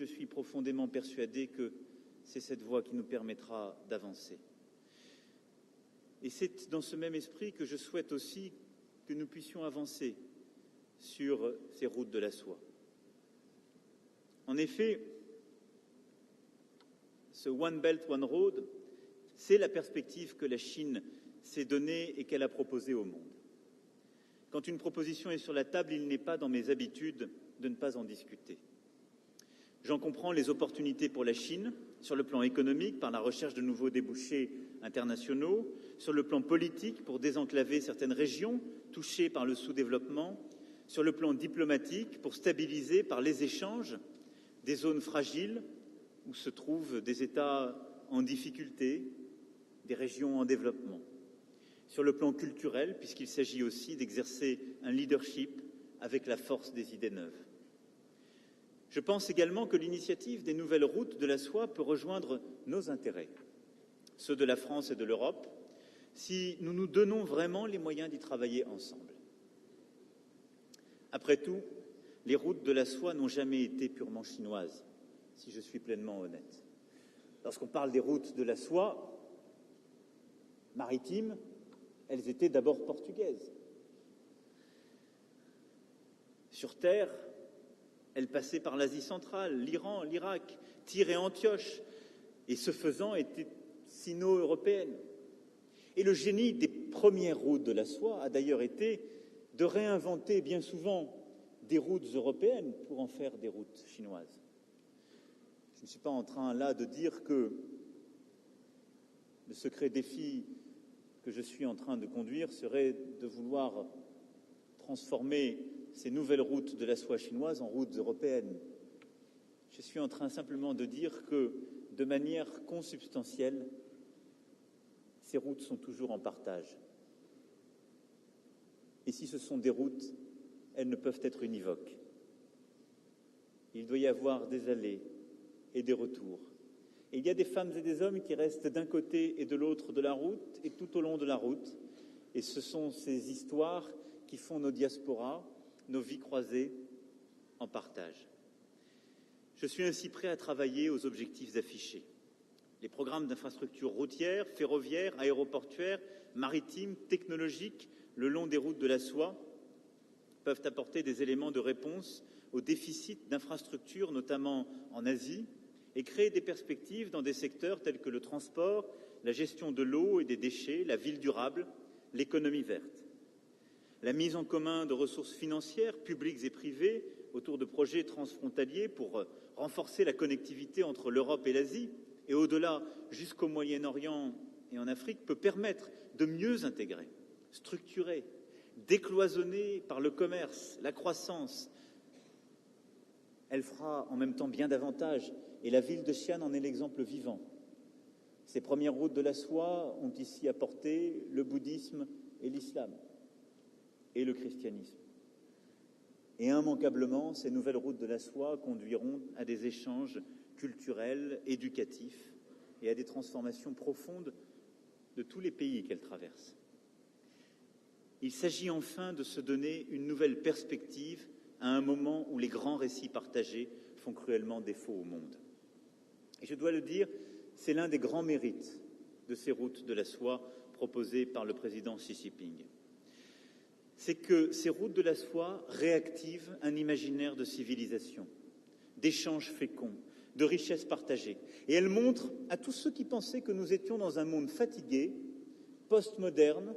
je suis profondément persuadé que c'est cette voie qui nous permettra d'avancer. Et c'est dans ce même esprit que je souhaite aussi que nous puissions avancer sur ces routes de la soie. En effet, ce One Belt, One Road, c'est la perspective que la Chine s'est donnée et qu'elle a proposée au monde. Quand une proposition est sur la table, il n'est pas dans mes habitudes de ne pas en discuter. J'en comprends les opportunités pour la Chine, sur le plan économique, par la recherche de nouveaux débouchés internationaux, sur le plan politique, pour désenclaver certaines régions touchées par le sous-développement, sur le plan diplomatique, pour stabiliser par les échanges des zones fragiles où se trouvent des États en difficulté, des régions en développement. Sur le plan culturel, puisqu'il s'agit aussi d'exercer un leadership avec la force des idées neuves. Je pense également que l'initiative des nouvelles routes de la soie peut rejoindre nos intérêts, ceux de la France et de l'Europe, si nous nous donnons vraiment les moyens d'y travailler ensemble. Après tout, les routes de la soie n'ont jamais été purement chinoises, si je suis pleinement honnête. Lorsqu'on parle des routes de la soie maritimes, elles étaient d'abord portugaises. Sur terre, elles passaient par l'Asie centrale, l'Iran, l'Irak, Tyr et Antioche, et ce faisant étaient sino-européennes. Et le génie des premières routes de la soie a d'ailleurs été de réinventer bien souvent des routes européennes pour en faire des routes chinoises. Je ne suis pas en train là de dire que le secret défi que je suis en train de conduire serait de vouloir transformer ces nouvelles routes de la soie chinoise en routes européennes. Je suis en train simplement de dire que, de manière consubstantielle, ces routes sont toujours en partage. Et si ce sont des routes, elles ne peuvent être univoques. Il doit y avoir des allées et des retours. Et il y a des femmes et des hommes qui restent d'un côté et de l'autre de la route et tout au long de la route. Et ce sont ces histoires qui font nos diasporas, nos vies croisées en partage. Je suis ainsi prêt à travailler aux objectifs affichés. Les programmes d'infrastructures routières, ferroviaires, aéroportuaires, maritimes, technologiques, le long des routes de la soie, peuvent apporter des éléments de réponse aux déficits d'infrastructures, notamment en Asie, et créer des perspectives dans des secteurs tels que le transport, la gestion de l'eau et des déchets, la ville durable, l'économie verte. La mise en commun de ressources financières, publiques et privées, autour de projets transfrontaliers pour renforcer la connectivité entre l'Europe et l'Asie, et au-delà jusqu'au Moyen-Orient et en Afrique, peut permettre de mieux intégrer, structurer, décloisonner par le commerce, la croissance. Elle fera en même temps bien davantage, et la ville de Xi'an en est l'exemple vivant. Ces premières routes de la soie ont ici apporté le bouddhisme et l'islam, et le christianisme. Et immanquablement, ces nouvelles routes de la soie conduiront à des échanges culturels, éducatifs, et à des transformations profondes de tous les pays qu'elles traversent. Il s'agit enfin de se donner une nouvelle perspective à un moment où les grands récits partagés font cruellement défaut au monde. Et je dois le dire, c'est l'un des grands mérites de ces routes de la soie proposées par le président Xi Jinping. C'est que ces routes de la soie réactivent un imaginaire de civilisation, d'échanges féconds, de richesses partagées. Et elles montrent à tous ceux qui pensaient que nous étions dans un monde fatigué, postmoderne,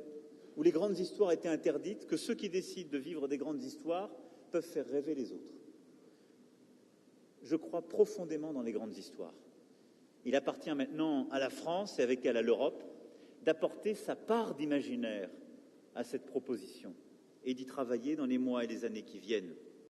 où les grandes histoires étaient interdites, que ceux qui décident de vivre des grandes histoires peuvent faire rêver les autres. Je crois profondément dans les grandes histoires. Il appartient maintenant à la France, et avec elle à l'Europe, d'apporter sa part d'imaginaire à cette proposition et d'y travailler dans les mois et les années qui viennent.